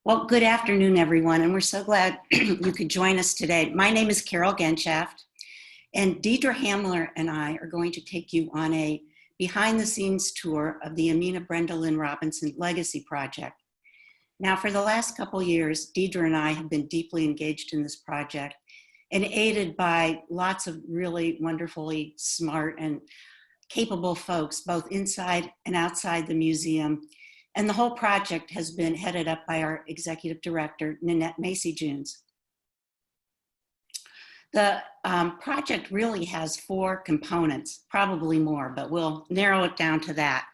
Well, good afternoon, everyone, and we're so glad you could join us today. My name is Carole Genshaft, and Deidre Hamlar and I are going to take you on a behind-the-scenes tour of the Amina Lynn Robinson Legacy Project. Now, for the last couple years, Deidre and I have been deeply engaged in this project and aided by lots of really wonderfully smart and capable folks, both inside and outside the museum. And the whole project has been headed up by our executive director, Nanette Macy-Junes. The project really has four components, probably more, but we'll narrow it down to that.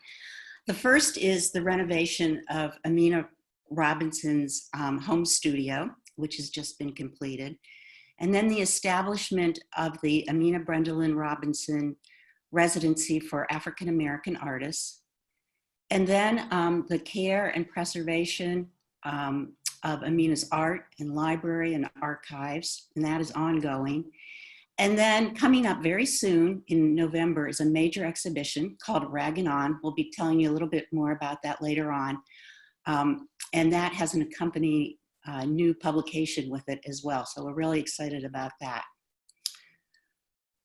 The first is the renovation of Amina Robinson's home studio, which has just been completed. And then the establishment of the Amina Lynn Robinson residency for African American artists. And then the care and preservation of Amina's art and library and archives, and that is ongoing. And then coming up very soon in November is a major exhibition called Rag and On. We'll be telling you a little bit more about that later on. And that has an accompanying new publication with it as well. So we're really excited about that.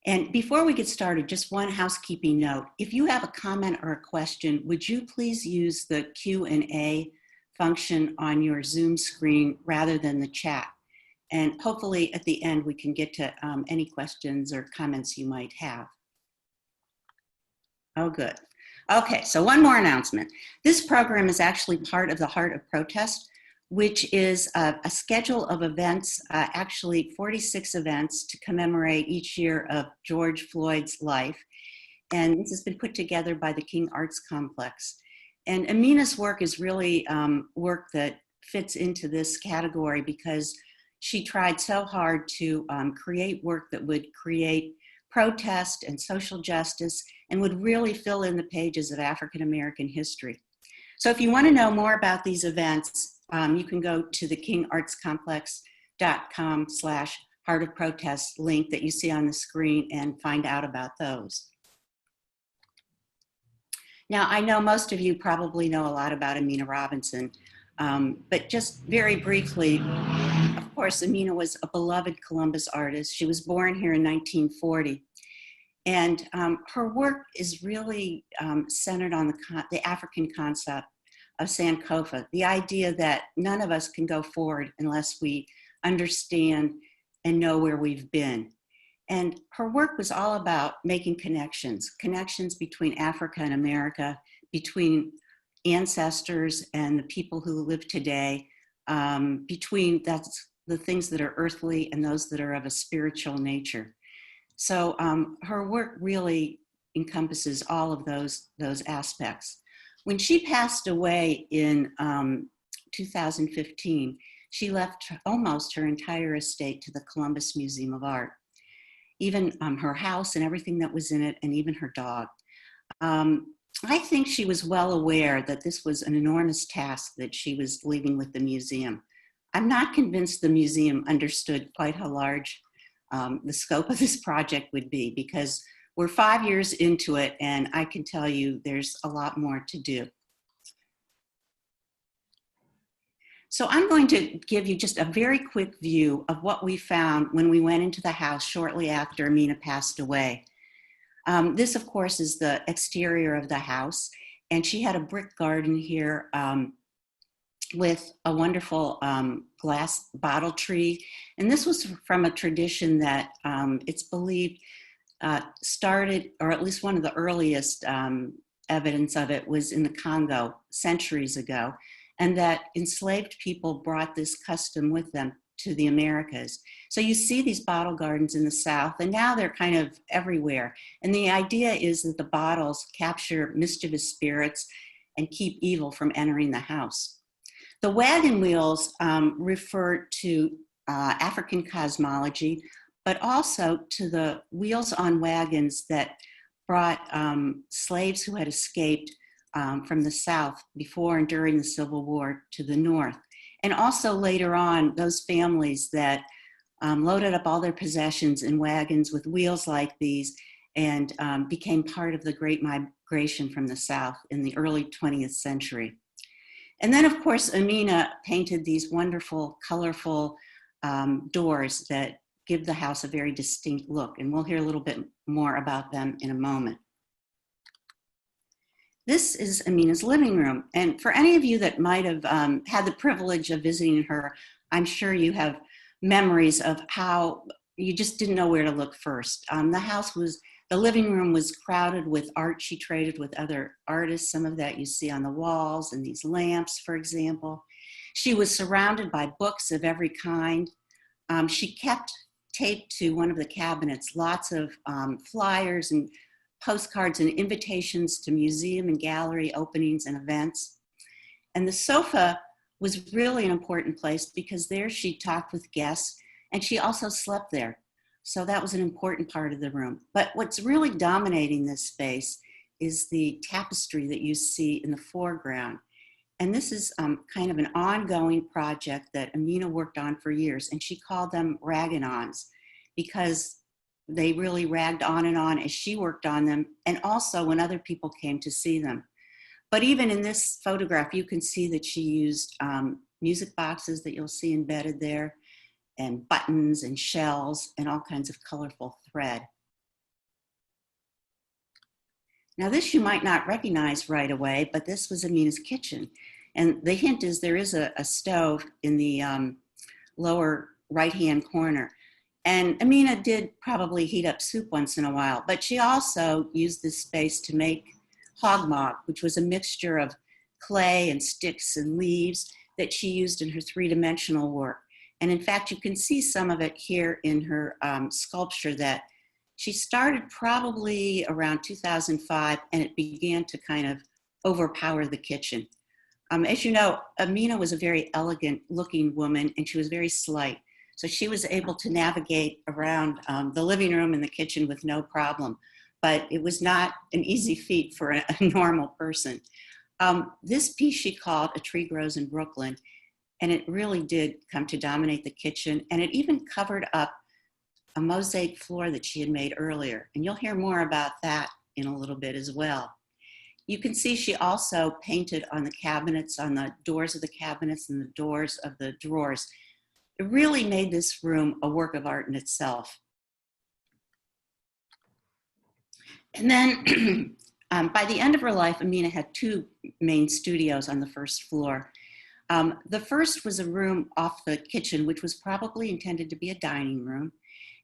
And before we get started, just one housekeeping note. If you have a comment or a question, would you please use the Q&A function on your Zoom screen rather than the chat? And hopefully at the end, we can get to any questions or comments you might have. Oh, good. Okay, so one more announcement. This program is actually part of the Heart of Protest, which is a schedule of events, actually 46 events to commemorate each year of George Floyd's life. And this has been put together by the King Arts Complex. And Amina's work is really work that fits into this category because she tried so hard to create work that would create protest and social justice and would really fill in the pages of African American history. So if you want to know more about these events, you can go to the kingartscomplex.com/Heart of Protest link that you see on the screen and find out about those. Now, I know most of you probably know a lot about Amina Robinson, but just very briefly, of course, Amina was a beloved Columbus artist. She was born here in 1940. And her work is really centered on the African concept of Sankofa, the idea that none of us can go forward unless we understand and know where we've been. And her work was all about making connections between Africa and America, between ancestors and the people who live today, between the things that are earthly and those that are of a spiritual nature. So her work really encompasses all of those aspects. When she passed away in 2015, she left almost her entire estate to the Columbus Museum of Art, even her house and everything that was in it, and even her dog. I think she was well aware that this was an enormous task that she was leaving with the museum. I'm not convinced the museum understood quite how large the scope of this project would be, because we're 5 years into it, and I can tell you there's a lot more to do. So I'm going to give you just a very quick view of what we found when we went into the house shortly after Amina passed away. This, of course, is the exterior of the house, and she had a brick garden here with a wonderful glass bottle tree. And this was from a tradition that it's believed started, or at least one of the earliest evidence of it was in the Congo centuries ago, and that enslaved people brought this custom with them to the Americas. So you see these bottle gardens in the South, and now they're kind of everywhere. And the idea is that the bottles capture mischievous spirits and keep evil from entering the house. The wagon wheels refer to African cosmology, but also to the wheels on wagons that brought slaves who had escaped from the South before and during the Civil War to the North. And also later on, those families that loaded up all their possessions in wagons with wheels like these and became part of the Great Migration from the South in the early 20th century. And then, of course, Amina painted these wonderful, colorful doors that give the house a very distinct look. And we'll hear a little bit more about them in a moment. This is Amina's living room. And for any of you that might have had the privilege of visiting her, I'm sure you have memories of how you just didn't know where to look first. The living room was crowded with art she traded with other artists. Some of that you see on the walls and these lamps, for example. She was surrounded by books of every kind. She kept taped to one of the cabinets lots of flyers and postcards and invitations to museum and gallery openings and events. And the sofa was really an important place because there she talked with guests and she also slept there. So that was an important part of the room. But what's really dominating this space is the tapestry that you see in the foreground. And this is kind of an ongoing project that Amina worked on for years, and she called them rag-and-ons because they really ragged on and on as she worked on them, and also when other people came to see them. But even in this photograph, you can see that she used music boxes that you'll see embedded there, and buttons and shells and all kinds of colorful thread. Now this you might not recognize right away, but this was Amina's kitchen. And the hint is there is a stove in the lower right-hand corner. And Amina did probably heat up soup once in a while, but she also used this space to make hogmog, which was a mixture of clay and sticks and leaves that she used in her three-dimensional work. And in fact, you can see some of it here in her sculpture that she started probably around 2005, and it began to kind of overpower the kitchen. As you know, Amina was a very elegant looking woman, and she was very slight. So she was able to navigate around the living room and the kitchen with no problem. But it was not an easy feat for a normal person. This piece she called A Tree Grows in Brooklyn. And it really did come to dominate the kitchen. And it even covered up a mosaic floor that she had made earlier. And you'll hear more about that in a little bit as well. You can see she also painted on the cabinets, on the doors of the cabinets and the doors of the drawers. It really made this room a work of art in itself. And then by the end of her life, Amina had two main studios on the first floor. The first was a room off the kitchen, which was probably intended to be a dining room.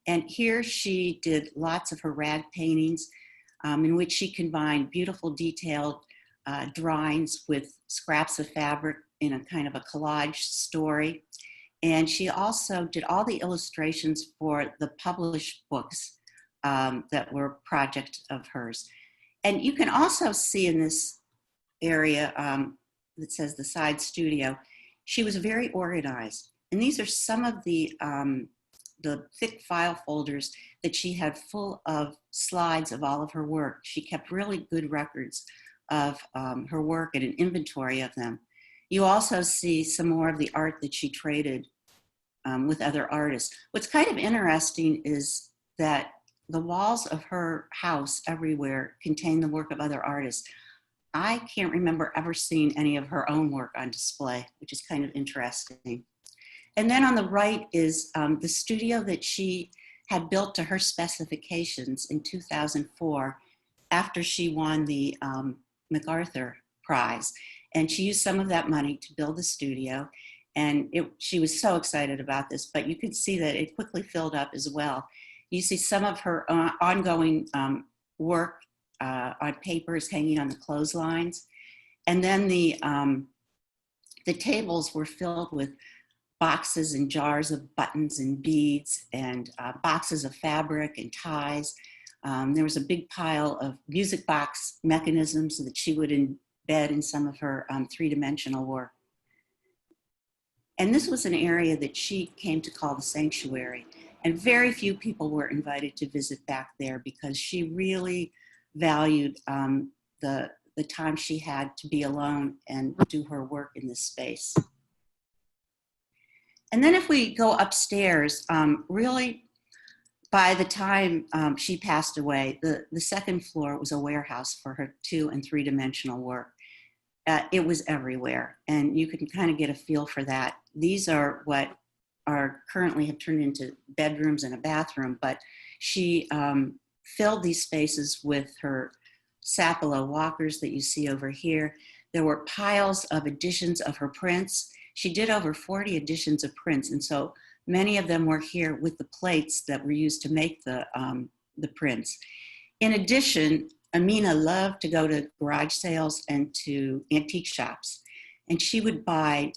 And here she did lots of her rag paintings in which she combined beautiful detailed drawings with scraps of fabric in a kind of a collage story. And she also did all the illustrations for the published books that were a project of hers. And you can also see in this area that says the side studio, she was very organized. And these are some of the thick file folders that she had full of slides of all of her work. She kept really good records of her work and an inventory of them. You also see some more of the art that she traded with other artists. What's kind of interesting is that the walls of her house everywhere contain the work of other artists. I can't remember ever seeing any of her own work on display, which is kind of interesting. And then on the right is the studio that she had built to her specifications in 2004 after she won the MacArthur Prize. And she used some of that money to build the studio. And she was so excited about this, but you could see that it quickly filled up as well. You see some of her ongoing work on papers hanging on the clotheslines. And then the tables were filled with boxes and jars of buttons and beads and boxes of fabric and ties. There was a big pile of music box mechanisms that she would embed in some of her three-dimensional work. And this was an area that she came to call the sanctuary. And very few people were invited to visit back there because she really valued the time she had to be alone and do her work in this space. And then if we go upstairs, really by the time she passed away, the second floor was a warehouse for her 2- and 3-dimensional work. it was everywhere, and you can kind of get a feel for that. These are what are currently have turned into bedrooms and a bathroom, but she filled these spaces with her sapelo walkers that you see over here. There were piles of editions of her prints. She did over 40 editions of prints, and so many of them were here with the plates that were used to make the prints. In addition, Aminah loved to go to garage sales and to antique shops, and she would buy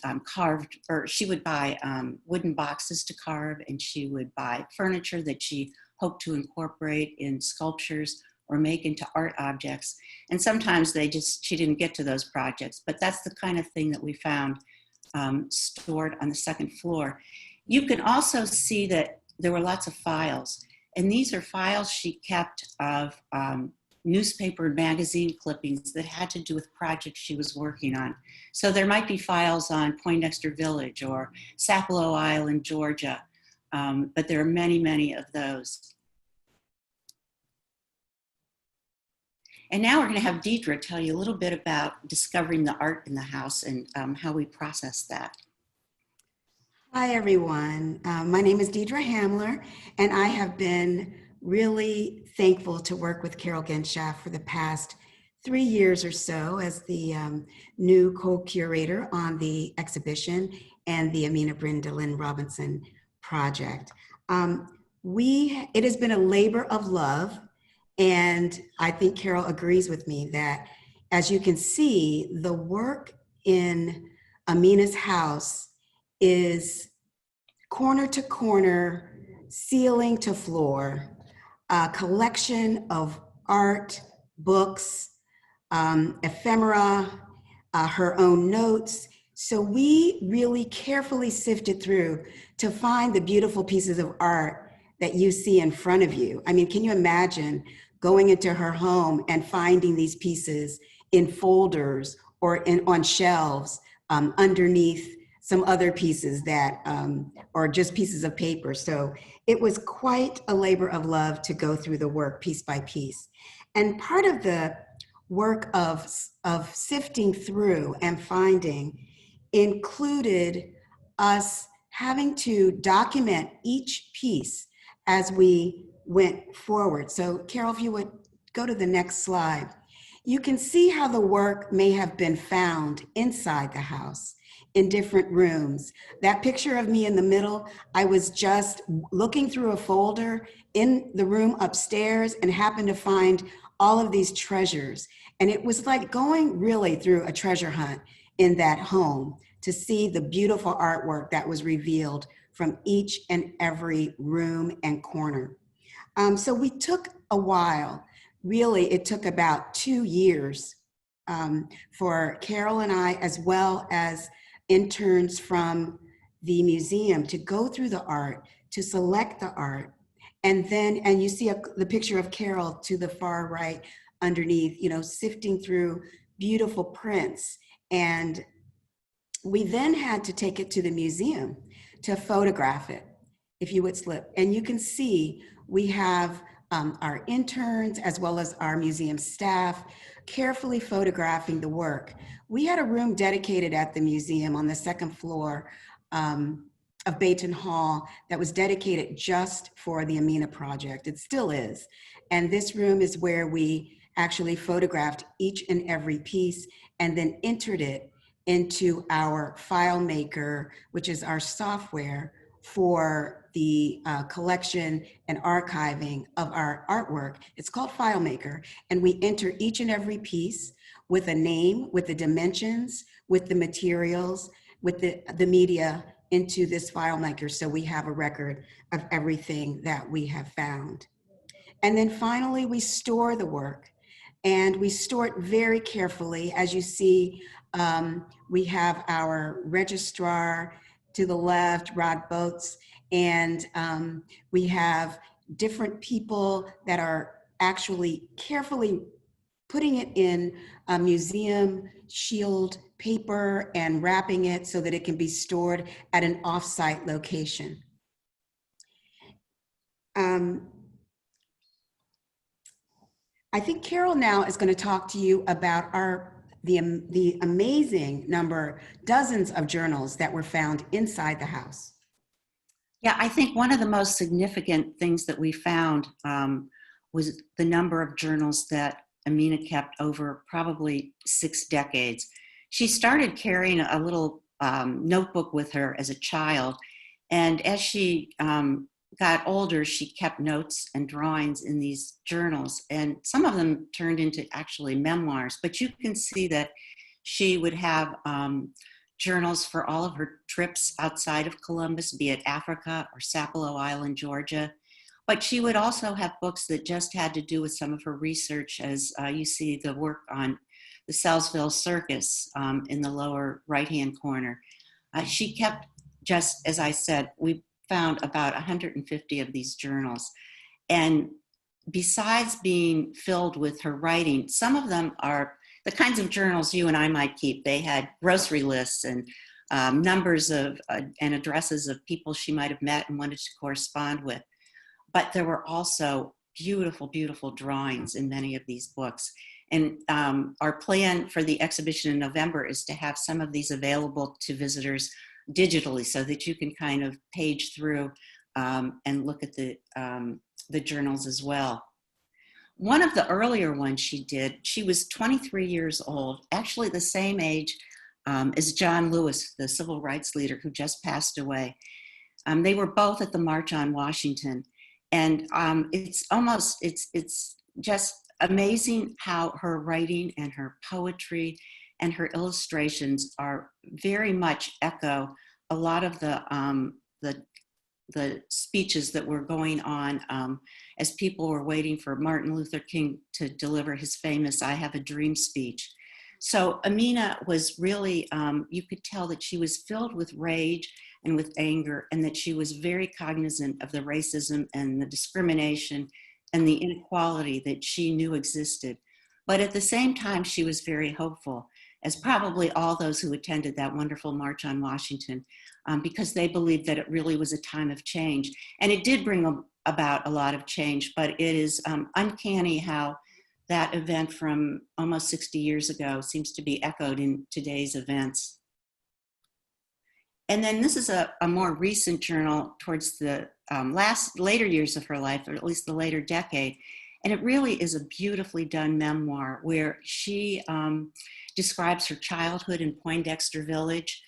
wooden boxes to carve, and she would buy furniture that she hoped to incorporate in sculptures or make into art objects. And sometimes she didn't get to those projects, but that's the kind of thing that we found stored on the second floor. You can also see that there were lots of files, and these are files she kept of newspaper and magazine clippings that had to do with projects she was working on. So there might be files on Poindexter Village or Sapelo Island, Georgia, but there are many, many of those. And now we're going to have Deidre tell you a little bit about discovering the art in the house and how we process that. Hi, everyone. My name is Deidre Hamlar, and I have been really thankful to work with Carole Genshaft for the past 3 years or so as the new co-curator on the exhibition and the Amina, Brenda, Lynn Robinson project. It has been a labor of love, and I think Carole agrees with me that, as you can see, the work in Amina's house is corner to corner, ceiling to floor, a collection of art, books, ephemera, her own notes. So we really carefully sifted through to find the beautiful pieces of art that you see in front of you. I mean, can you imagine going into her home and finding these pieces in folders or on shelves underneath some other pieces that, or just pieces of paper. So it was quite a labor of love to go through the work piece by piece. And part of the work of sifting through and finding included us having to document each piece as we went forward. So Carole, if you would go to the next slide, you can see how the work may have been found inside the house in different rooms. That picture of me in the middle, I was just looking through a folder in the room upstairs and happened to find all of these treasures. And it was like going really through a treasure hunt in that home to see the beautiful artwork that was revealed from each and every room and corner. So we took a while. Really, it took about 2 years for Carole and I, as well as interns from the museum, to go through the art, to select the art. And you see the picture of Carole to the far right underneath, sifting through beautiful prints. And we then had to take it to the museum to photograph it, if you would slip. And you can see we have our interns as well as our museum staff carefully photographing the work. We had a room dedicated at the museum on the second floor of Bayton Hall that was dedicated just for the Aminah project. It still is. And this room is where we actually photographed each and every piece and then entered it into our FileMaker, which is our software for the collection and archiving of our artwork. It's called FileMaker, and we enter each and every piece with a name, with the dimensions, with the materials, with the media into this FileMaker, so we have a record of everything that we have found. And then finally, we store the work, and we store it very carefully. As you see, we have our registrar to the left, Rod Boats, and we have different people that are actually carefully putting it in a museum shield paper and wrapping it so that it can be stored at an off-site location. I think Carole now is going to talk to you about our the amazing number, dozens of journals that were found inside the house. Yeah, I think one of the most significant things that we found was the number of journals that Amina kept over probably 6 decades. She started carrying a little notebook with her as a child, and as she got older, she kept notes and drawings in these journals, and some of them turned into actually memoirs. But you can see that she would have journals for all of her trips outside of Columbus, be it Africa or Sapelo Island, Georgia. But she would also have books that just had to do with some of her research, as you see the work on the Salesville Circus in the lower right-hand corner. She kept, just as I said, we found about 150 of these journals. And besides being filled with her writing, some of them are the kinds of journals you and I might keep. They had grocery lists and numbers of and addresses of people she might have met and wanted to correspond with. But there were also beautiful, beautiful drawings in many of these books. And our plan for the exhibition in November is to have some of these available to visitors digitally so that you can kind of page through and look at the journals as well. One of the earlier ones she did, she was 23 years old, actually the same age as John Lewis, the civil rights leader who just passed away. They were both at the March on Washington. And it's just amazing how her writing and her poetry and her illustrations are very much echo a lot of the speeches that were going on as people were waiting for Martin Luther King to deliver his famous "I Have a Dream" speech. So Amina was really, you could tell that she was filled with rage and with anger, and that she was very cognizant of the racism and the discrimination and the inequality that she knew existed. But at the same time, she was very hopeful, as probably all those who attended that wonderful March on Washington, because they believed that it really was a time of change. And it did bring about a lot of change, but it is uncanny how that event from almost 60 years ago seems to be echoed in today's events. And then this is a more recent journal towards the later years of her life, or at least the later decade. And it really is a beautifully done memoir where she describes her childhood in Poindexter Village.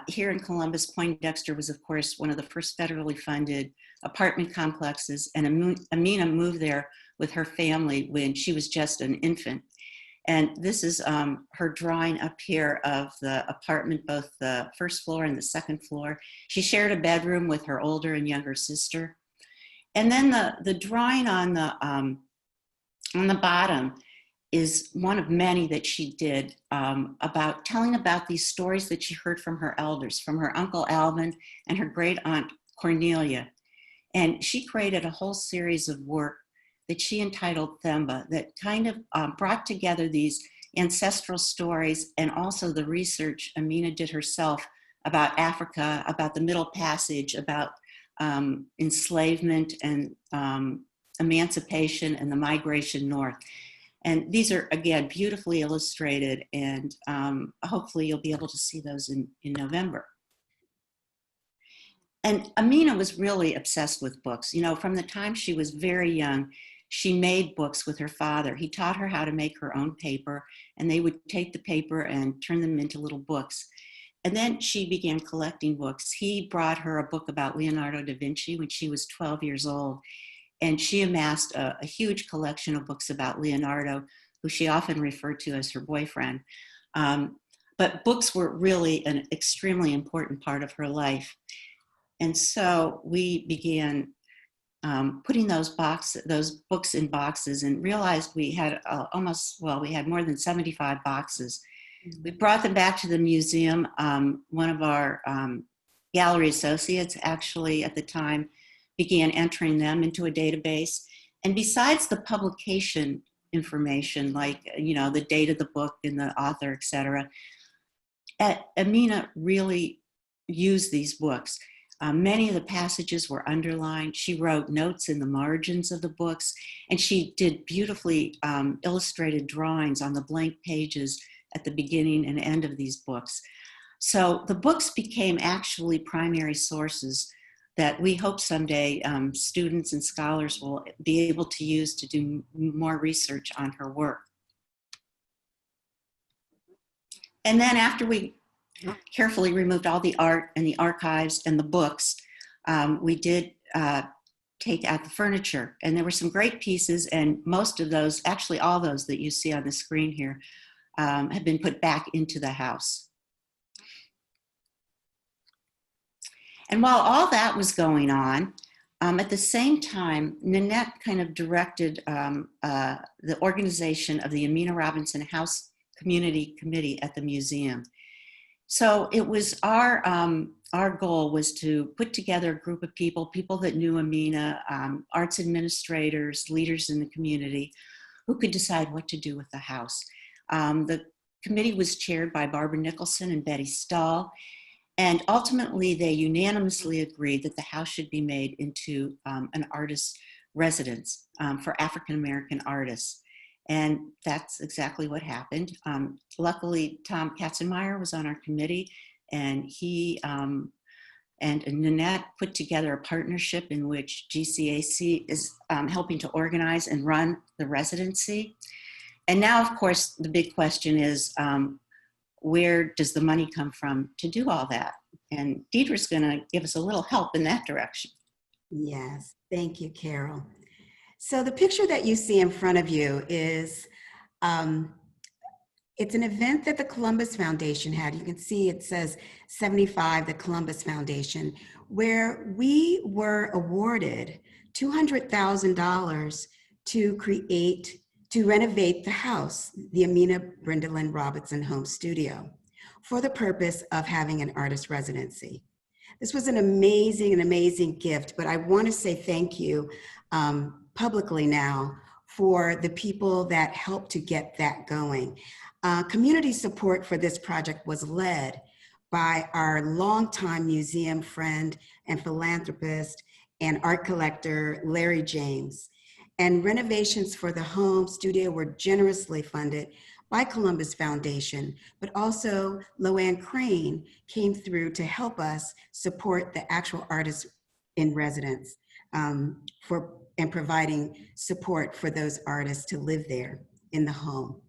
Here in Columbus, Poindexter was, of course, one of the first federally funded apartment complexes, and Amina moved there with her family when she was just an infant. And this is her drawing up here of the apartment, both the first floor and the second floor. She shared a bedroom with her older and younger sister. And then the drawing on the bottom is one of many that she did about telling about these stories that she heard from her elders, from her Uncle Alvin and her great aunt Cornelia. And she created a whole series of work that she entitled Themba, that kind of brought together these ancestral stories and also the research Amina did herself about Africa, about the Middle Passage, about enslavement and emancipation and the migration north. And these are, again, beautifully illustrated, and hopefully you'll be able to see those in November. And Amina was really obsessed with books. You know, from the time she was very young, she made books with her father. He taught her how to make her own paper, and they would take the paper and turn them into little books. And then she began collecting books. He brought her a book about Leonardo da Vinci when she was 12 years old. And she amassed a huge collection of books about Leonardo, who she often referred to as her boyfriend. But books were really an extremely important part of her life. And so we began putting those books in boxes, and realized we had we had more than 75 boxes. We brought them back to the museum. One of our gallery associates actually at the time began entering them into a database. And besides the publication information, like, you know, the date of the book and the author, et cetera, Amina really used these books. Many of the passages were underlined. She wrote notes in the margins of the books, and she did beautifully illustrated drawings on the blank pages at the beginning and end of these books. So the books became actually primary sources that we hope someday students and scholars will be able to use to do more research on her work. And then after we carefully removed all the art and the archives and the books, we did take out the furniture. And there were some great pieces, and most of those, actually all those that you see on the screen here, have been put back into the house. And while all that was going on, at the same time, Nanette kind of directed the organization of the Amina Robinson House Community Committee at the museum. So it was our goal was to put together a group of people that knew Aminah, arts administrators, leaders in the community, who could decide what to do with the house. The committee was chaired by Barbara Nicholson and Betty Stahl, and ultimately they unanimously agreed that the house should be made into an artist's residence for African-American artists. And that's exactly what happened. Luckily, Tom Katzenmeyer was on our committee, and he and Nanette put together a partnership in which GCAC is helping to organize and run the residency. And now, of course, the big question is, where does the money come from to do all that? And Deidre's going to give us a little help in that direction. Yes, thank you, Carole. So the picture that you see in front of you is, it's an event that the Columbus Foundation had. You can see it says 75, the Columbus Foundation, where we were awarded $200,000 to renovate the house, the Amina Brenda Lynn Robinson Home Studio, for the purpose of having an artist residency. This was an amazing gift, but I want to say thank you publicly now for the people that helped to get that going. Community support for this project was led by our longtime museum friend and philanthropist and art collector, Larry James. And renovations for the home studio were generously funded by Columbus Foundation, but also Loanne Crane came through to help us support the actual artists in residence and providing support for those artists to live there in the home.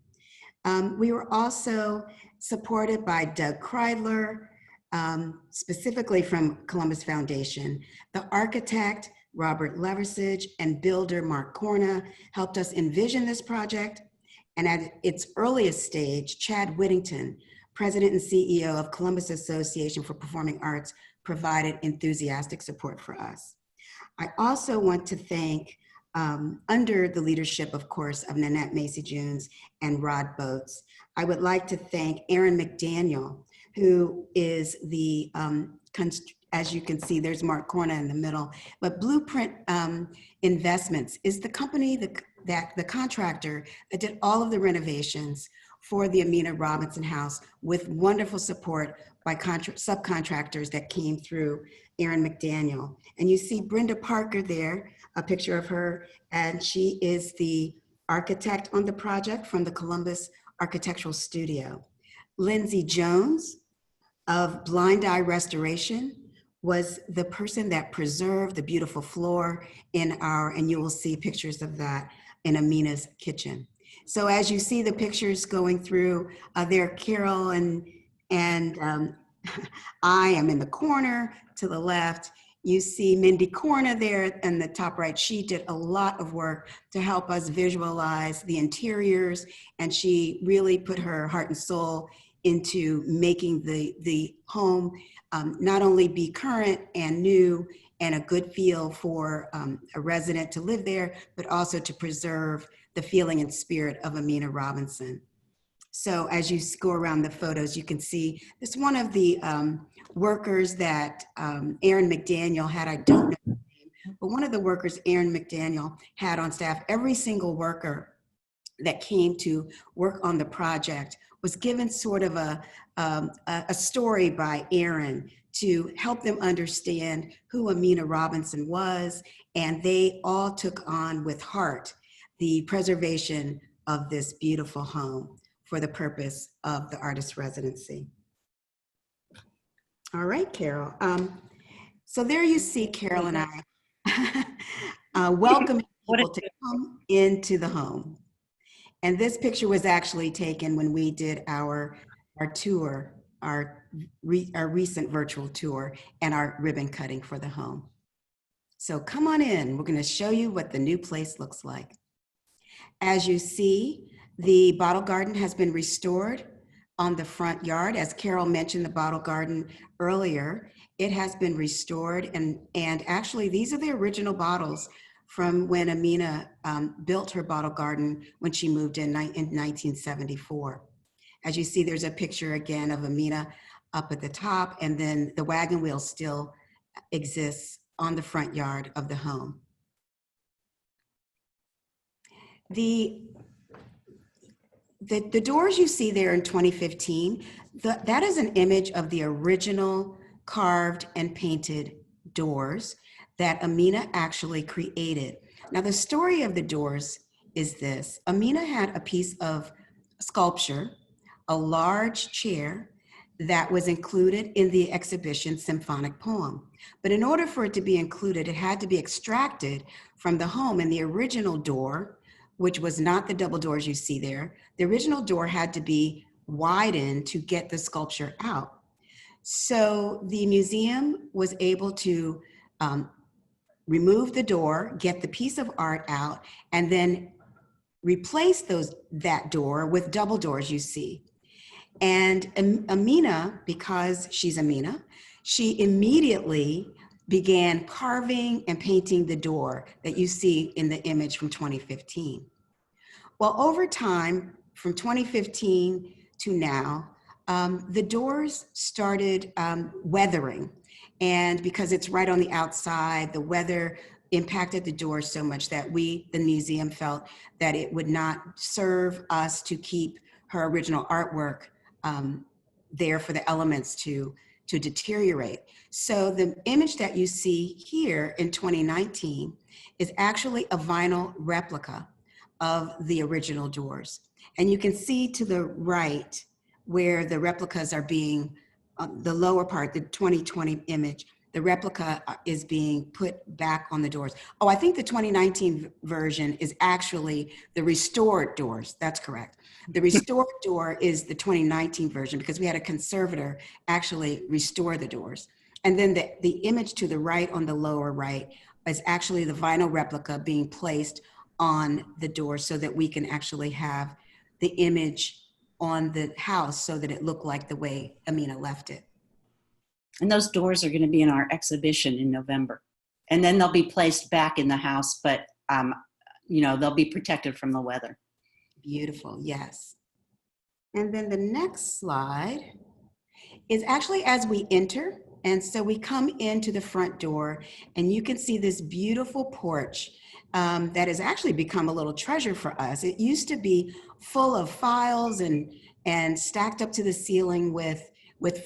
We were also supported by Doug Kreidler, specifically from Columbus Foundation. The architect, Robert Leversage, and builder, Mark Corna, helped us envision this project. And at its earliest stage, Chad Whittington, president and CEO of Columbus Association for Performing Arts, provided enthusiastic support for us. I also want to thank, under the leadership, of course, of Nanette Macy-Junes and Rod Boats, I would like to thank Aaron McDaniel, who is the, as you can see, there's Mark Corna in the middle, but Blueprint Investments is the company the contractor that did all of the renovations for the Amina Robinson House, with wonderful support by subcontractors that came through Aaron McDaniel. And you see Brenda Parker there, a picture of her, and she is the architect on the project from the Columbus Architectural Studio. Lindsay Jones of Blind Eye Restoration was the person that preserved the beautiful floor in our, and you will see pictures of that in Amina's kitchen. So as you see the pictures going through, there Carole and I am in the corner to the left. You see Mindy Corna there in the top right. She did a lot of work to help us visualize the interiors, and she really put her heart and soul into making the home not only be current and new and a good feel for a resident to live there, but also to preserve the feeling and spirit of Amina Robinson. So as you go around the photos, you can see this one of the workers that Aaron McDaniel had. I don't know his name, but one of the workers Aaron McDaniel had on staff. Every single worker that came to work on the project was given sort of a story by Aaron to help them understand who Amina Robinson was, and they all took on with heart the preservation of this beautiful home for the purpose of the artist residency. All right, Carole. So there you see Carole and I welcoming people to come into the home. And this picture was actually taken when we did our tour, our recent virtual tour, and our ribbon cutting for the home. So come on in. We're going to show you what the new place looks like. As you see, the bottle garden has been restored on the front yard. As Carole mentioned, the bottle garden earlier, it has been restored. And actually, these are the original bottles from when Aminah built her bottle garden when she moved in 1974. As you see, there's a picture again of Aminah up at the top, and then the wagon wheel still exists on the front yard of the home. The doors you see there in 2015, that is an image of the original carved and painted doors that Aminah actually created. Now, the story of the doors is this. Aminah had a piece of sculpture, a large chair that was included in the exhibition Symphonic Poem. But in order for it to be included, it had to be extracted from the home, and the original door, which was not the double doors you see there, the original door had to be widened to get the sculpture out. So the museum was able to remove the door, get the piece of art out, and then replace that door with double doors you see. And Aminah, because she's Aminah, she immediately began carving and painting the door that you see in the image from 2015. Well, over time, from 2015 to now, the doors started weathering. And because it's right on the outside, the weather impacted the doors so much that the museum felt that it would not serve us to keep her original artwork there for the elements to deteriorate. So the image that you see here in 2019 is actually a vinyl replica of the original doors. And you can see to the right where the replicas are being, the lower part, the 2020 image, the replica is being put back on the doors. Oh, I think the 2019 version is actually the restored doors. That's correct. The restored door is the 2019 version because we had a conservator actually restore the doors. And then the image to the right on the lower right is actually the vinyl replica being placed on the door so that we can actually have the image on the house so that it looked like the way Aminah left it. And those doors are going to be in our exhibition in November. And then they'll be placed back in the house, but they'll be protected from the weather. Beautiful, yes. And then the next slide is actually as we enter. And so we come into the front door and you can see this beautiful porch that has actually become a little treasure for us. It used to be full of files and stacked up to the ceiling with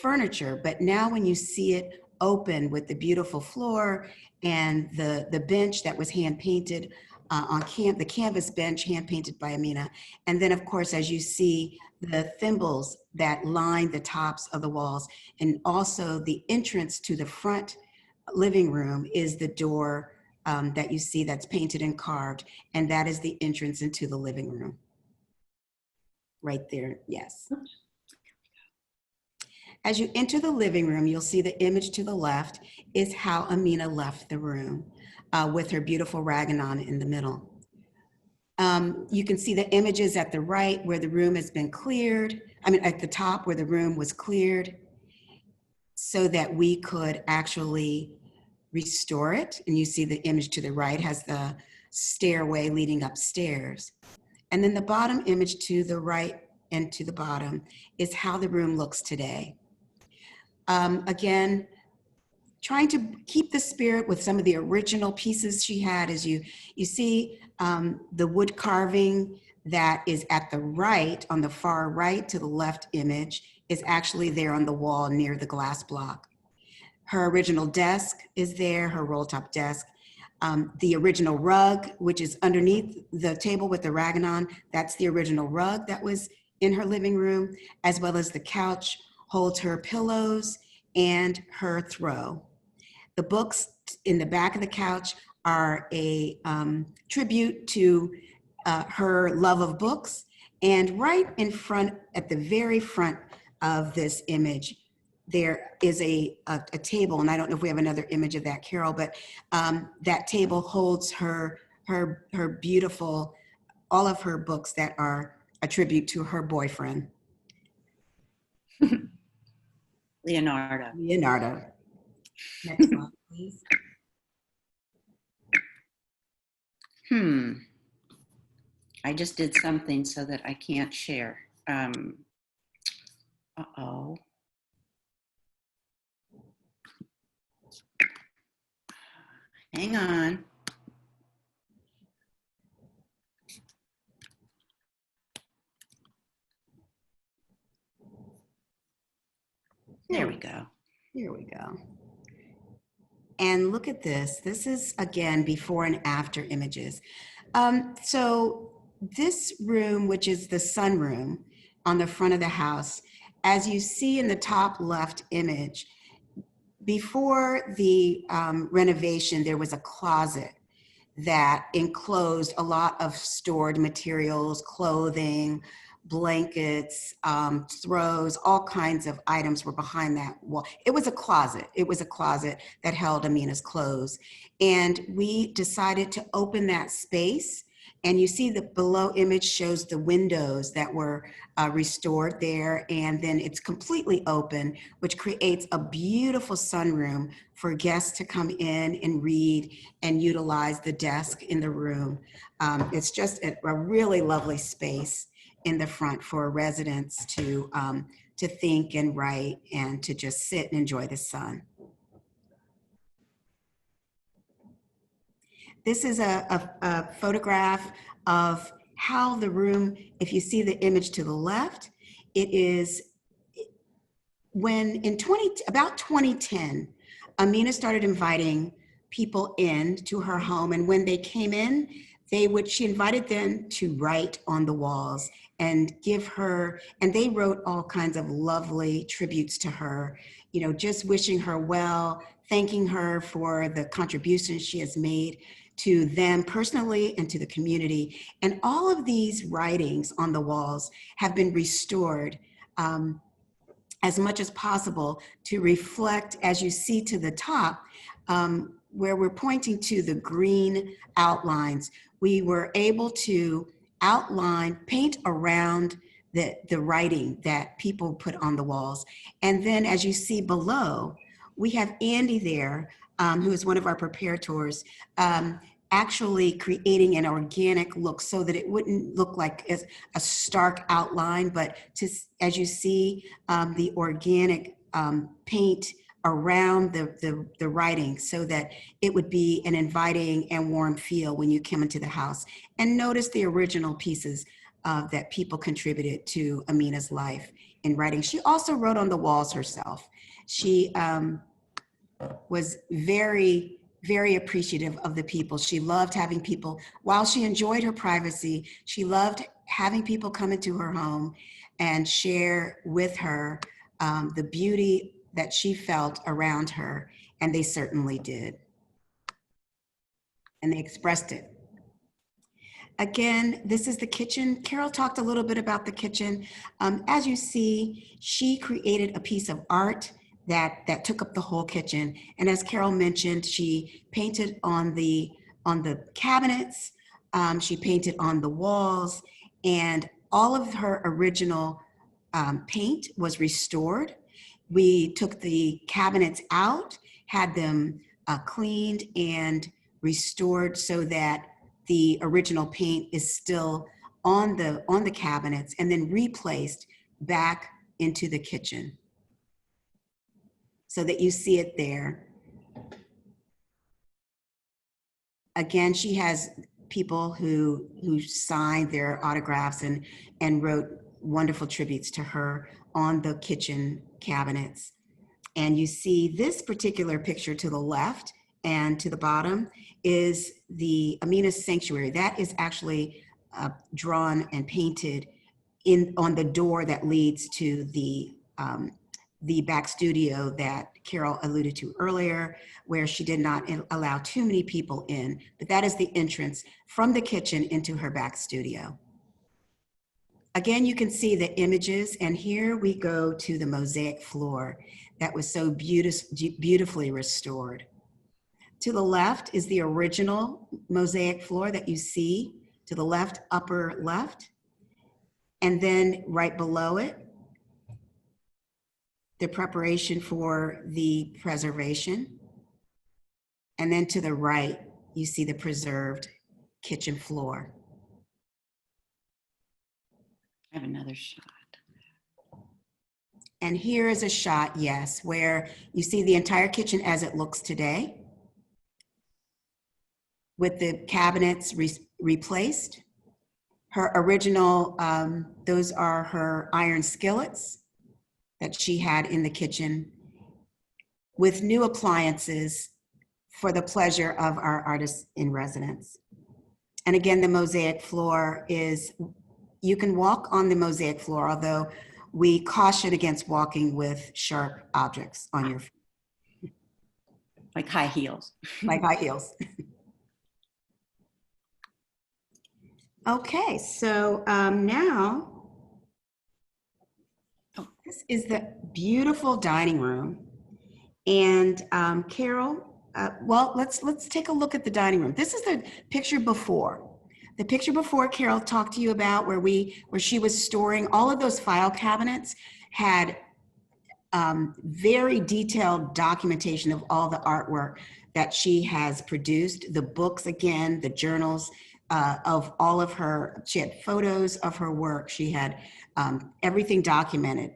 furniture, but now when you see it open with the beautiful floor and the bench that was hand painted the canvas bench hand painted by Aminah, and then of course as you see the thimbles that line the tops of the walls, and also the entrance to the front living room is the door that you see that's painted and carved, and that is the entrance into the living room. Right there, yes. As you enter the living room, you'll see the image to the left is how Aminah left the room with her beautiful rag-a-non in the middle. You can see the images at the right where the room has been cleared. At the top where the room was cleared so that we could actually restore it. And you see the image to the right has the stairway leading upstairs. And then the bottom image to the right and to the bottom is how the room looks today. Again, trying to keep the spirit with some of the original pieces she had. As you see the wood carving that is at the right, on the far right to the left image, is actually there on the wall near the glass block. Her original desk is there, her roll top desk. The original rug, which is underneath the table with the rag-a-non, that's the original rug that was in her living room, as well as the couch holds her pillows and her throw. The books in the back of the couch are a tribute to her love of books. And right in front, at the very front of this image, there is a table, and I don't know if we have another image of that, Carole, but that table holds her beautiful, all of her books that are a tribute to her boyfriend, Leonardo. Leonardo. Next slide, please. I just did something so that I can't share. Uh-oh. Hang on. There we go. Here we go. And look at this. This is, again, before and after images. So this room, which is the sunroom on the front of the house, as you see in the top left image, before the renovation, there was a closet that enclosed a lot of stored materials, clothing, blankets, throws, all kinds of items were behind that wall. It was a closet. It was a closet that held Amina's clothes. And we decided to open that space. And you see the below image shows the windows that were restored there. And then it's completely open, which creates a beautiful sunroom for guests to come in and read and utilize the desk in the room. It's just a really lovely space in the front for residents to think and write and to just sit and enjoy the sun. This is a photograph of how the room, if you see the image to the left, it is when in about 2010, Aminah started inviting people in to her home. And when they came in, she invited them to write on the walls and give her, and they wrote all kinds of lovely tributes to her, you know, just wishing her well, thanking her for the contributions she has made to them personally and to the community. And all of these writings on the walls have been restored as much as possible to reflect, as you see to the top, where we're pointing to the green outlines. We were able to paint around the writing that people put on the walls. And then as you see below, we have Andy there, who is one of our preparators, actually creating an organic look so that it wouldn't look like a stark outline, but as you see the organic paint around the writing so that it would be an inviting and warm feel when you come into the house. And notice the original pieces that people contributed to Amina's life in writing. She also wrote on the walls herself. She was very, very appreciative of the people. She loved having people, while she enjoyed her privacy, she loved having people come into her home and share with her the beauty that she felt around her, and they certainly did. And they expressed it. Again, this is the kitchen. Carole talked a little bit about the kitchen. As you see, she created a piece of art that took up the whole kitchen. And as Carole mentioned, she painted on the cabinets, she painted on the walls, and all of her original paint was restored. We took the cabinets out, had them cleaned and restored so that the original paint is still on the cabinets, and then replaced back into the kitchen so that you see it there. Again, she has people who signed their autographs and wrote wonderful tributes to her on the kitchen cabinets. And you see this particular picture to the left and to the bottom is the Amina's sanctuary. That is actually drawn and painted on the door that leads to the back studio that Carole alluded to earlier, where she did not allow too many people in, but that is the entrance from the kitchen into her back studio. Again, you can see the images, and here we go to the mosaic floor that was so beautifully restored. To the left is the original mosaic floor that you see to the left, upper left, and then right below it, the preparation for the preservation. And then to the right, you see the preserved kitchen floor. I have another shot. And here is a shot, yes, where you see the entire kitchen as it looks today, with the cabinets replaced. Her original, those are her iron skillets that she had in the kitchen, with new appliances for the pleasure of our artists in residence. And again, the mosaic floor is, you can walk on the mosaic floor, although we caution against walking with sharp objects on your feet. Like high heels. Like high heels. Okay, so now, this is the beautiful dining room. And Carole, well, let's take a look at the dining room. This is the picture before. The picture before Carole talked to you about where she was storing all of those file cabinets had very detailed documentation of all the artwork that she has produced, the books again, the journals of all of her, she had photos of her work. She had everything documented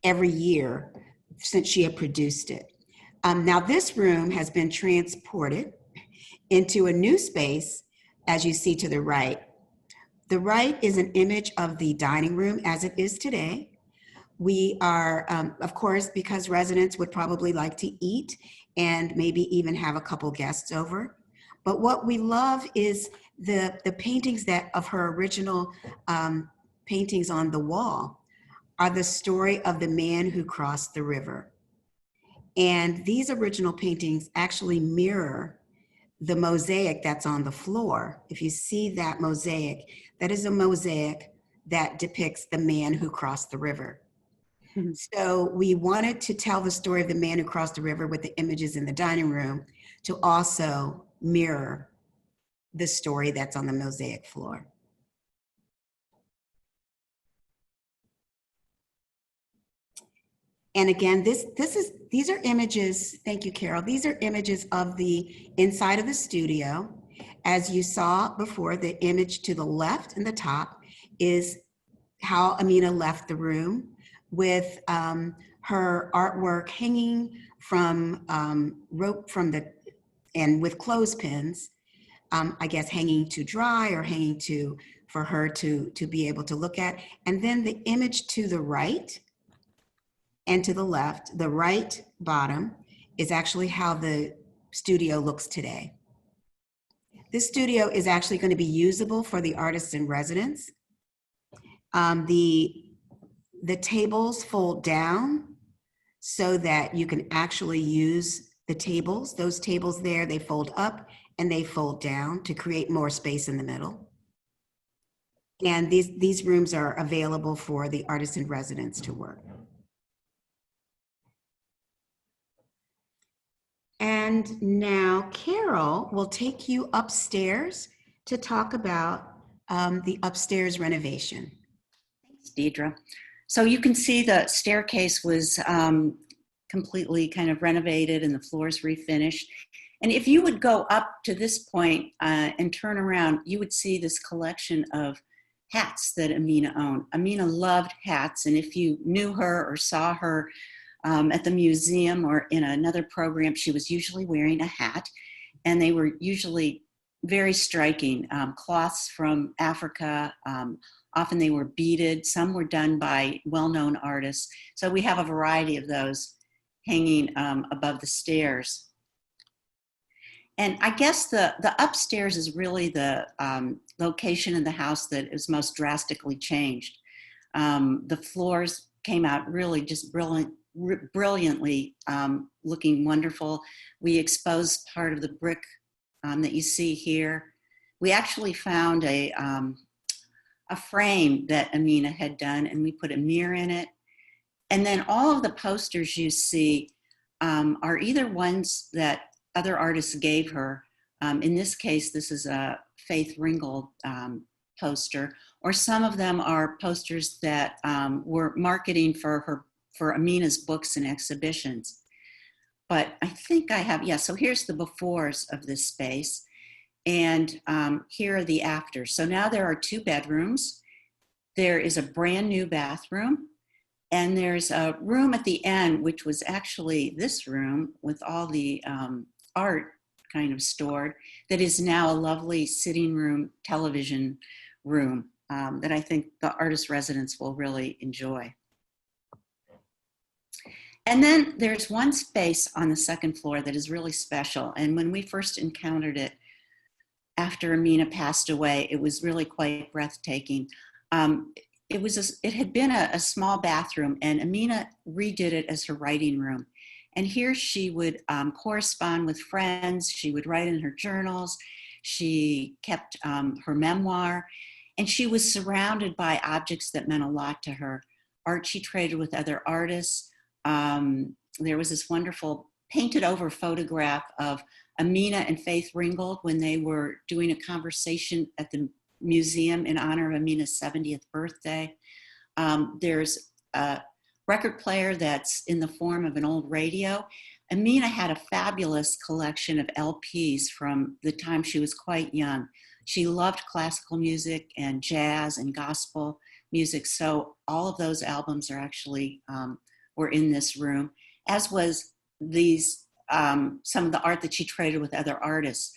every year since she had produced it. Now this room has been transported into a new space, as you see to the right. The right is an image of the dining room as it is today. We are, of course, because residents would probably like to eat and maybe even have a couple guests over. But what we love is the paintings of her original paintings on the wall are the story of the man who crossed the river. And these original paintings actually mirror the mosaic that's on the floor. If you see that mosaic, that is a mosaic that depicts the man who crossed the river. So we wanted to tell the story of the man who crossed the river with the images in the dining room to also mirror the story that's on the mosaic floor. And again, these are images, thank you, Carole. These are images of the inside of the studio. As you saw before, the image to the left and the top is how Aminah left the room with her artwork hanging from rope and with clothespins, I guess hanging to dry or hanging for her to be able to look at. And then the image to the right and to the left, the right bottom, is actually how the studio looks today. This studio is actually going to be usable for the artists in residence. The tables fold down so that you can actually use the tables. Those tables there, they fold up and they fold down to create more space in the middle. And these rooms are available for the artists in residence to work. And now Carole will take you upstairs to talk about the upstairs renovation. Thanks, Deidre. So you can see the staircase was completely kind of renovated and the floors refinished. And if you would go up to this point and turn around, you would see this collection of hats that Aminah owned. Aminah loved hats, and if you knew her or saw her at the museum or in another program, she was usually wearing a hat, and they were usually very striking. Cloths from Africa, often they were beaded, some were done by well-known artists. So we have a variety of those hanging above the stairs. And I guess the upstairs is really the location in the house that is most drastically changed. The floors came out really just brilliantly looking wonderful. We exposed part of the brick that you see here. We actually found a frame that Aminah had done, and we put a mirror in it. And then all of the posters you see are either ones that other artists gave her. In this case, this is a Faith Ringgold poster, or some of them are posters that were marketing for Aminah's books and exhibitions. But I think I have, yeah, so here's the befores of this space. And here are the afters. So now there are 2 bedrooms. There is a brand new bathroom. And there's a room at the end, which was actually this room with all the art kind of stored, that is now a lovely sitting room, television room that I think the artist residents will really enjoy. And then there's one space on the 2nd floor that is really special. And when we first encountered it after Aminah passed away, it was really quite breathtaking. It had been a small bathroom, and Aminah redid it as her writing room. And here she would correspond with friends. She would write in her journals. She kept her memoir, and she was surrounded by objects that meant a lot to her. Art she traded with other artists. There was this wonderful painted over photograph of Aminah and Faith Ringgold when they were doing a conversation at the museum in honor of Aminah's 70th birthday. There's a record player that's in the form of an old radio. Aminah had a fabulous collection of LPs from the time she was quite young. She loved classical music and jazz and gospel music, so all of those albums are actually were in this room, as was these some of the art that she traded with other artists.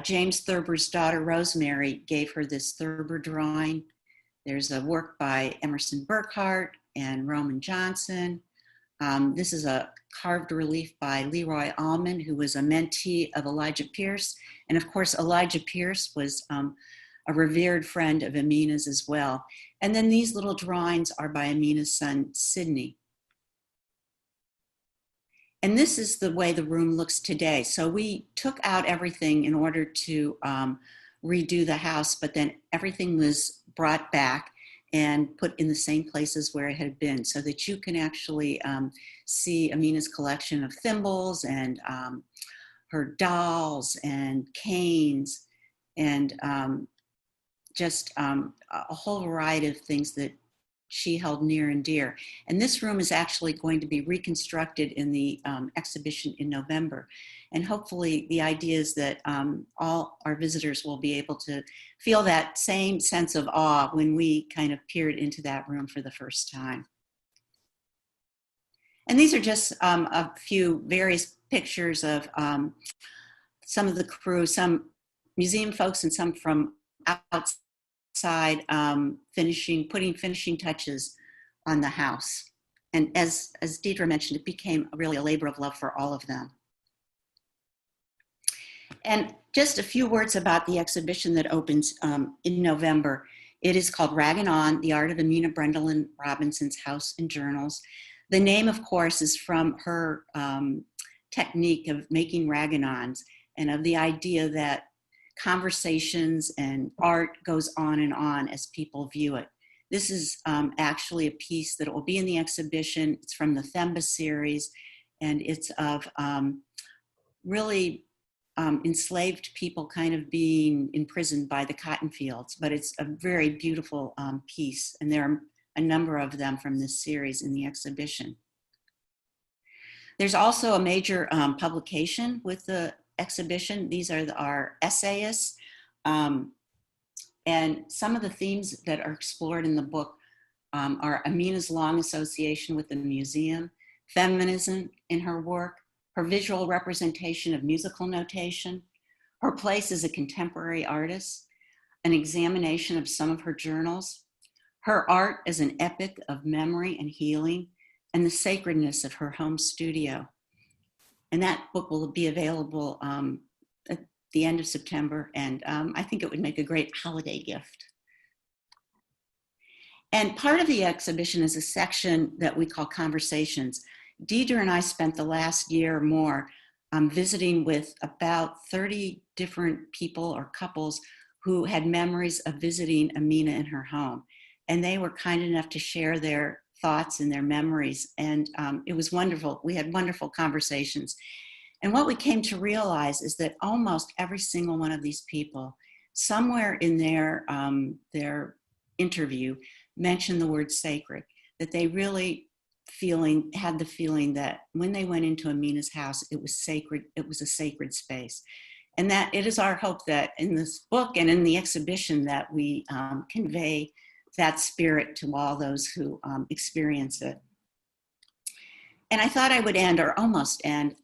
James Thurber's daughter, Rosemary, gave her this Thurber drawing. There's a work by Emerson Burkhart and Roman Johnson. This is a carved relief by Leroy Allman, who was a mentee of Elijah Pierce. And of course, Elijah Pierce was a revered friend of Aminah's as well. And then these little drawings are by Aminah's son, Sidney. And this is the way the room looks today. So we took out everything in order to redo the house, but then everything was brought back and put in the same places where it had been, so that you can actually see Aminah's collection of thimbles and her dolls and canes and just a whole variety of things that she held near and dear. And this room is actually going to be reconstructed in the exhibition in November. And hopefully the idea is that all our visitors will be able to feel that same sense of awe when we kind of peered into that room for the first time. And these are just a few various pictures of some of the crew, some museum folks and some from outside, putting finishing touches on the house. And as Deidre mentioned, it became really a labor of love for all of them. And just a few words about the exhibition that opens in November. It is called Rag and On, The Art of Amina Robinson's House and Journals. The name, of course, is from her technique of making rag-and-ons and of the idea that conversations and art goes on and on as people view it. This is actually a piece that will be in the exhibition. It's from the Themba series, and it's of really enslaved people kind of being imprisoned by the cotton fields, but it's a very beautiful piece, and there are a number of them from this series in the exhibition. There's also a major publication with the exhibition. These are our essayists, and some of the themes that are explored in the book are Aminah's long association with the museum, feminism in her work, her visual representation of musical notation, her place as a contemporary artist, an examination of some of her journals, her art as an epic of memory and healing, and the sacredness of her home studio. And that book will be available the end of September, and I think it would make a great holiday gift. And part of the exhibition is a section that we call Conversations. Deidre and I spent the last year or more visiting with about 30 different people or couples who had memories of visiting Aminah in her home. And they were kind enough to share their thoughts and their memories. And it was wonderful. We had wonderful conversations. And what we came to realize is that almost every single one of these people, somewhere in their interview, mentioned the word sacred, that they really had the feeling that when they went into Aminah's house, it was sacred, it was a sacred space. And that it is our hope that in this book and in the exhibition that we convey that spirit to all those who experience it. And I thought I would end, or almost end,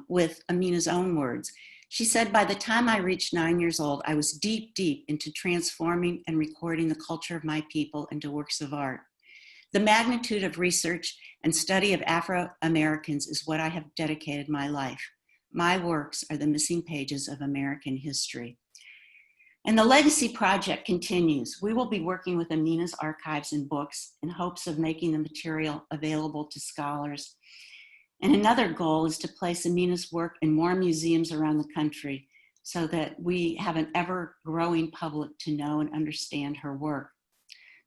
with Aminah's own words. She said, "By the time I reached 9 years old, I was deep, deep into transforming and recording the culture of my people into works of art. The magnitude of research and study of Afro-Americans is what I have dedicated my life. My works are the missing pages of American history." And the Legacy Project continues. We will be working with Aminah's archives and books in hopes of making the material available to scholars. And another goal is to place Aminah's work in more museums around the country so that we have an ever-growing public to know and understand her work.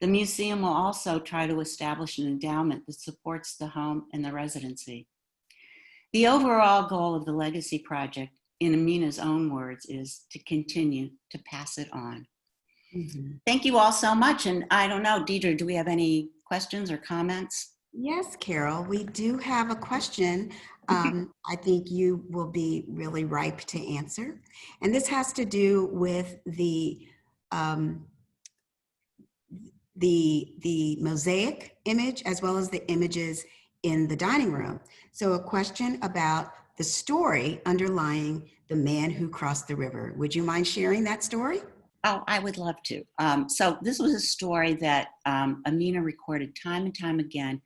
The museum will also try to establish an endowment that supports the home and the residency. The overall goal of the Legacy Project, in Aminah's own words, is to continue to pass it on. Mm-hmm. Thank you all so much. And I don't know, Deidre, do we have any questions or comments? Yes, Carole, we do have a question. I think you will be really ripe to answer. And this has to do with the mosaic image as well as the images in the dining room. So a question about the story underlying The Man Who Crossed the River. Would you mind sharing that story? Oh, I would love to. So this was a story that Aminah recorded time and time again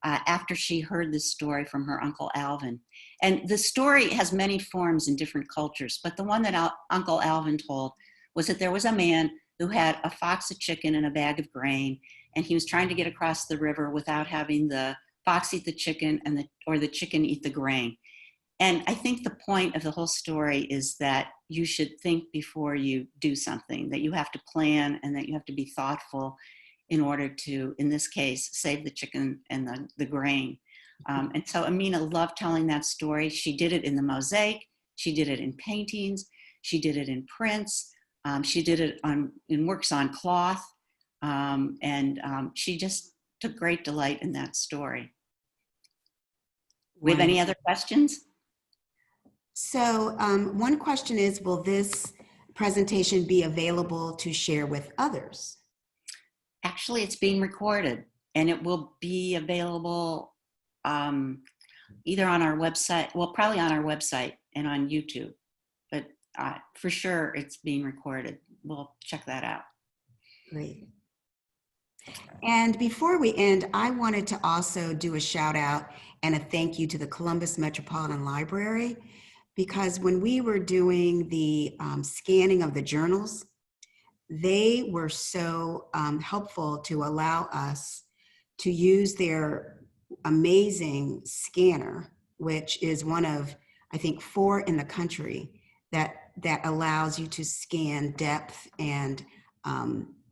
after she heard this story from her Uncle Alvin. And the story has many forms in different cultures, but the one that Uncle Alvin told was that there was a man who had a fox, a chicken, and a bag of grain, and he was trying to get across the river without having the fox eat the chicken or the chicken eat the grain. And I think the point of the whole story is that you should think before you do something, that you have to plan and that you have to be thoughtful in order to, in this case, save the chicken and the grain. And so Aminah loved telling that story. She did it in the mosaic. She did it in paintings. She did it in prints. She did it in works on cloth. She just took great delight in that story. We have any other questions? So one question is, will this presentation be available to share with others? Actually, it's being recorded and it will be available either on our website, well, probably on our website and on YouTube, but for sure it's being recorded. We'll check that out. Great. And before we end, I wanted to also do a shout out and a thank you to the Columbus Metropolitan Library, because when we were doing the scanning of the journals, they were so helpful to allow us to use their amazing scanner, which is one of, I think, 4 in the country that allows you to scan depth and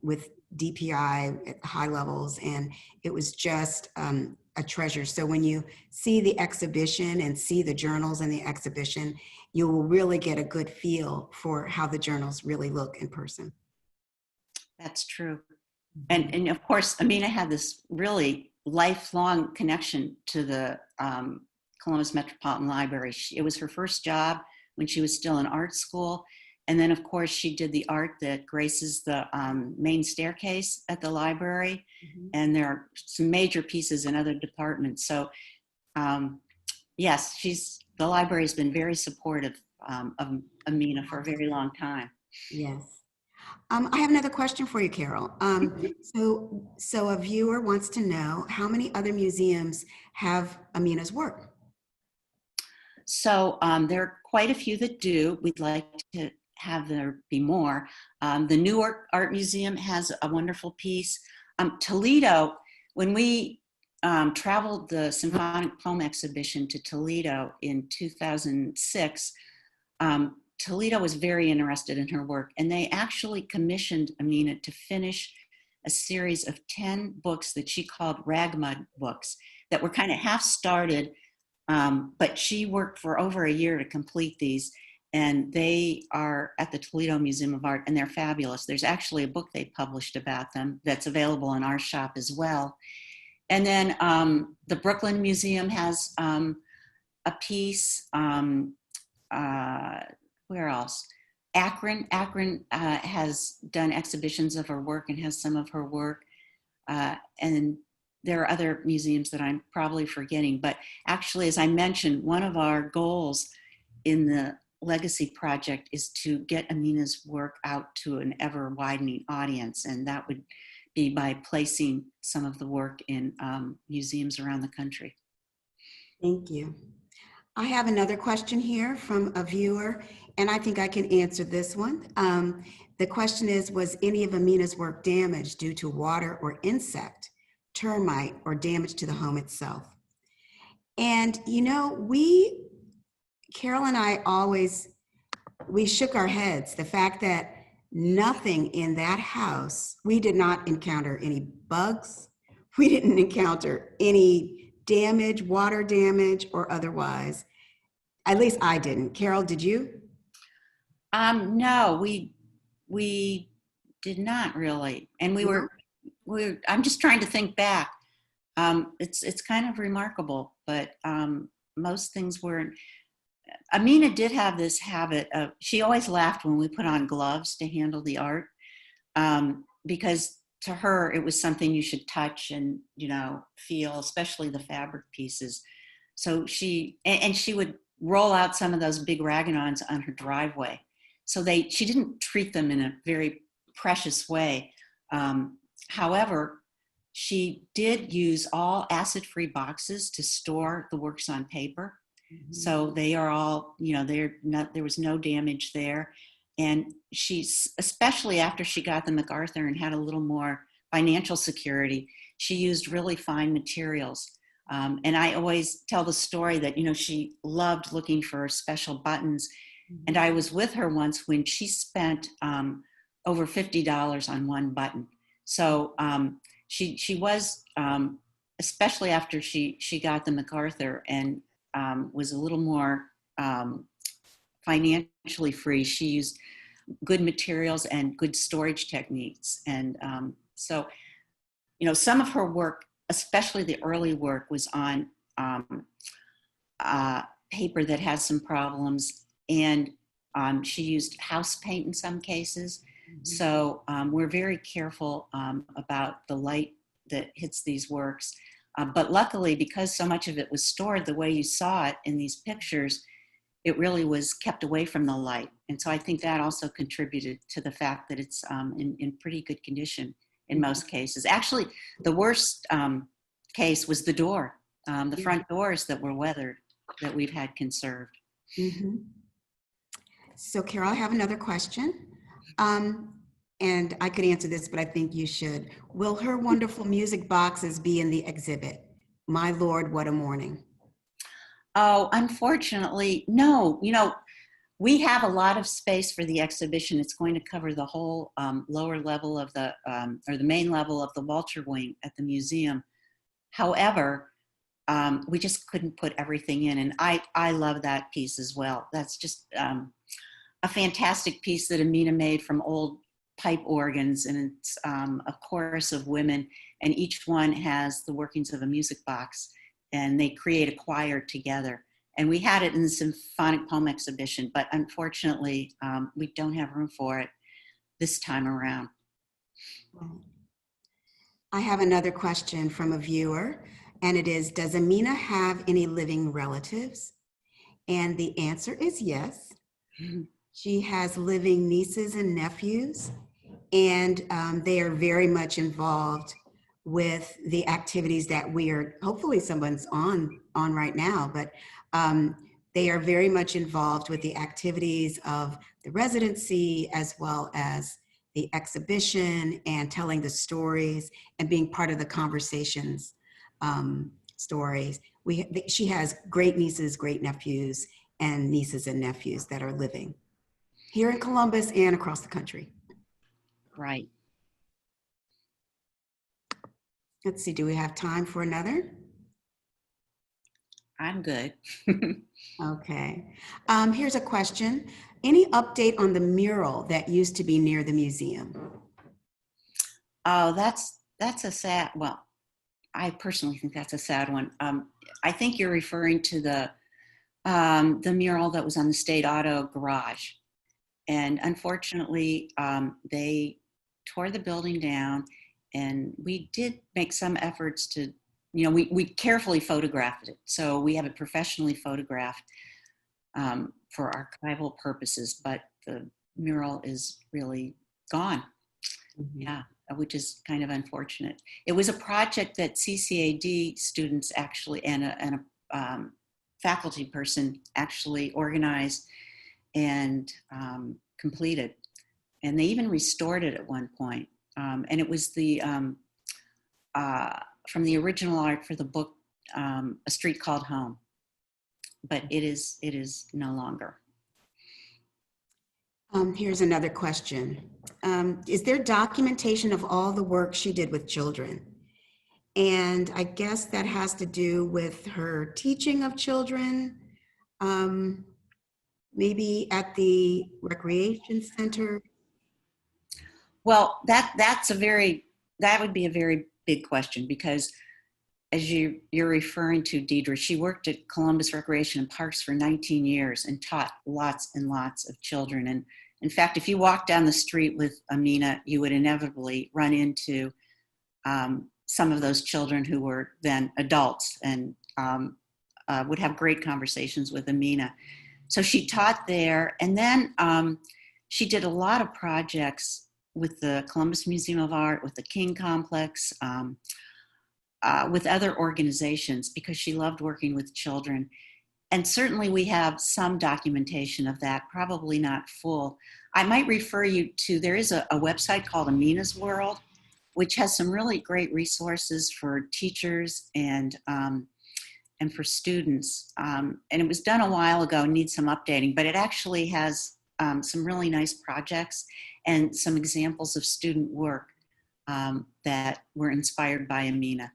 with DPI at high levels. And it was just a treasure. So when you see the exhibition and see the journals in the exhibition, you will really get a good feel for how the journals really look in person. That's true. And of course, Aminah had this really lifelong connection to the Columbus Metropolitan Library. It was her first job when she was still in art school. And then, of course, she did the art that graces the main staircase at the library. Mm-hmm. And there are some major pieces in other departments. So, yes, the library has been very supportive of Aminah for a very long time. Yes. I have another question for you, Carole. So a viewer wants to know, how many other museums have Aminah's work? So there are quite a few that do. We'd like to have there be more. The Newark Art Museum has a wonderful piece. Toledo, when we traveled the symphonic poem exhibition to Toledo in 2006, Toledo was very interested in her work, and they actually commissioned Aminah to finish a series of 10 books that she called Ragmud books that were kind of half started, but she worked for over a year to complete these, and they are at the Toledo Museum of Art, and they're fabulous. There's actually a book they published about them that's available in our shop as well. And then the Brooklyn Museum has a piece. Where else? Akron has done exhibitions of her work and has some of her work. And there are other museums that I'm probably forgetting. But actually, as I mentioned, one of our goals in the Legacy Project is to get Aminah's work out to an ever widening audience. And that would be by placing some of the work in museums around the country. Thank you. I have another question here from a viewer, and I think I can answer this one. The question is, was any of Aminah's work damaged due to water or insect, termite, or damage to the home itself? And you know, Carole and I we shook our heads. The fact that nothing in that house, we did not encounter any bugs. We didn't encounter any damage, water damage or otherwise. At least I didn't. Carole, did you? No, we did not really. And I'm just trying to think back. It's kind of remarkable, but most things weren't. Aminah did have this habit of, she always laughed when we put on gloves to handle the art, because to her, it was something you should touch and, feel, especially the fabric pieces. So she would roll out some of those big ragonons on her driveway. So she didn't treat them in a very precious way. However, she did use all acid-free boxes to store the works on paper. Mm-hmm. So they are all, there was no damage there. And she's, especially after she got the MacArthur and had a little more financial security, she used really fine materials. And I always tell the story that, she loved looking for special buttons. Mm-hmm. And I was with her once when she spent over $50 on one button. So she was, especially after she got the MacArthur and was a little more financially free, she used good materials and good storage techniques. And so, some of her work, especially the early work, was on paper that has some problems, and she used house paint in some cases. Mm-hmm. So we're very careful about the light that hits these works. But luckily, because so much of it was stored the way you saw it in these pictures, it really was kept away from the light. And so I think that also contributed to the fact that it's in pretty good condition in most cases. Actually, the worst case was the door, the front doors that were weathered, that we've had conserved. Mm-hmm. So Carole, I have another question. And I could answer this, but I think you should. Will her wonderful music boxes be in the exhibit? My Lord, what a morning. Oh, unfortunately, no. We have a lot of space for the exhibition. It's going to cover the whole lower level of or the main level of the Walter Wing at the museum. However, we just couldn't put everything in. And I love that piece as well. That's just a fantastic piece that Aminah made from old pipe organs, and it's a chorus of women, and each one has the workings of a music box, and they create a choir together. And we had it in the symphonic poem exhibition, but unfortunately, we don't have room for it this time around. I have another question from a viewer, and it is, does Aminah have any living relatives? And the answer is yes. Mm-hmm. She has living nieces and nephews, and they are very much involved with the activities that we are, hopefully someone's on right now, but they are very much involved with the activities of the residency as well as the exhibition and telling the stories and being part of the conversations stories. She has great nieces, great nephews, and nieces and nephews that are living here in Columbus and across the country. Right. Let's see, do we have time for another? I'm good. Okay. Here's a question. Any update on the mural that used to be near the museum? Oh, that's a sad, well, I personally think that's a sad one. I think you're referring to the mural that was on the State Auto Garage. And unfortunately, they tore the building down, and we did make some efforts to, we carefully photographed it. So we have it professionally photographed for archival purposes, but the mural is really gone. Mm-hmm. Yeah, which is kind of unfortunate. It was a project that CCAD students actually and a faculty person actually organized and completed. And they even restored it at one point. And it was from the original art for the book, A Street Called Home. But it is no longer. Here's another question. Is there documentation of all the work she did with children? And I guess that has to do with her teaching of children, maybe at the recreation center. Well, that would be a very big question, because as you're referring to, Deidre, she worked at Columbus Recreation and Parks for 19 years and taught lots and lots of children. And in fact, if you walk down the street with Aminah, you would inevitably run into some of those children who were then adults, and would have great conversations with Aminah. So she taught there, and then she did a lot of projects with the Columbus Museum of Art, with the King Complex, with other organizations, because she loved working with children. And certainly we have some documentation of that, probably not full. I might refer you to, there is a website called Aminah's World, which has some really great resources for teachers and for students. And it was done a while ago, needs some updating, but it actually has some really nice projects and some examples of student work that were inspired by Aminah.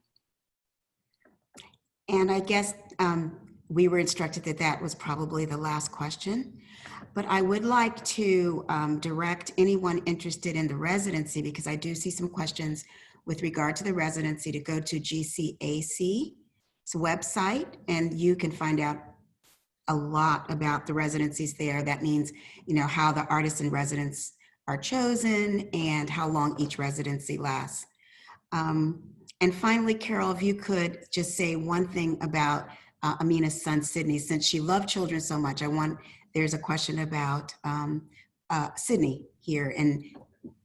And I guess we were instructed that that was probably the last question. But I would like to direct anyone interested in the residency, because I do see some questions with regard to the residency, to go to GCAC's website, and you can find out a lot about the residencies there. That means, how the artists in residence are chosen and how long each residency lasts. And finally, Carole, if you could just say one thing about Aminah's son, Sydney, since she loved children so much. There's a question about Sydney here, and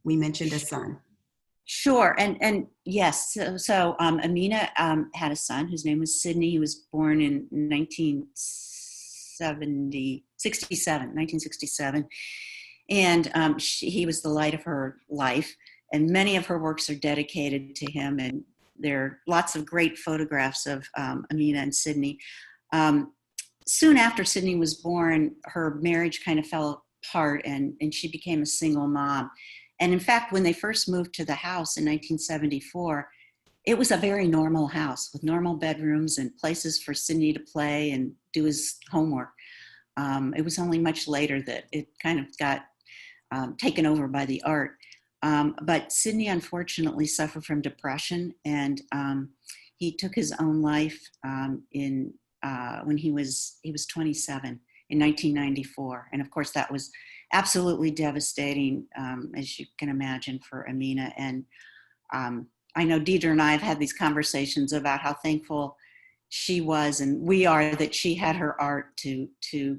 we mentioned a son. Sure, and yes, so Aminah had a son whose name was Sydney. He was born in 1967, and he was the light of her life, and many of her works are dedicated to him, and there are lots of great photographs of Aminah and Sydney. Soon after Sydney was born, her marriage kind of fell apart, and she became a single mom. And in fact, when they first moved to the house in 1974, it was a very normal house with normal bedrooms and places for Sydney to play and do his homework. It was only much later that it kind of got taken over by the art. But Sydney unfortunately suffered from depression, and he took his own life when he was 27 in 1994. And of course, that was absolutely devastating, as you can imagine, for Aminah. And I know Deidre and I have had these conversations about how thankful she was, and we are, that she had her art to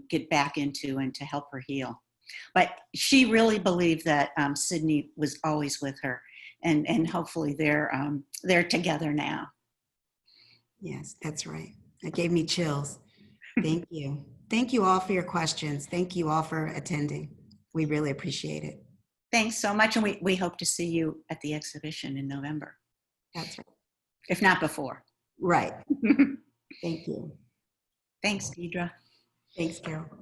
get back into and to help her heal. But she really believed that Sydney was always with her, and hopefully they're together now. Yes, that's right. That gave me chills. Thank you. Thank you all for your questions. Thank you all for attending. We really appreciate it. Thanks so much. And we hope to see you at the exhibition in November, That's right. if not before. Right. Thank you. Thanks, Deidre. Thanks, Carole.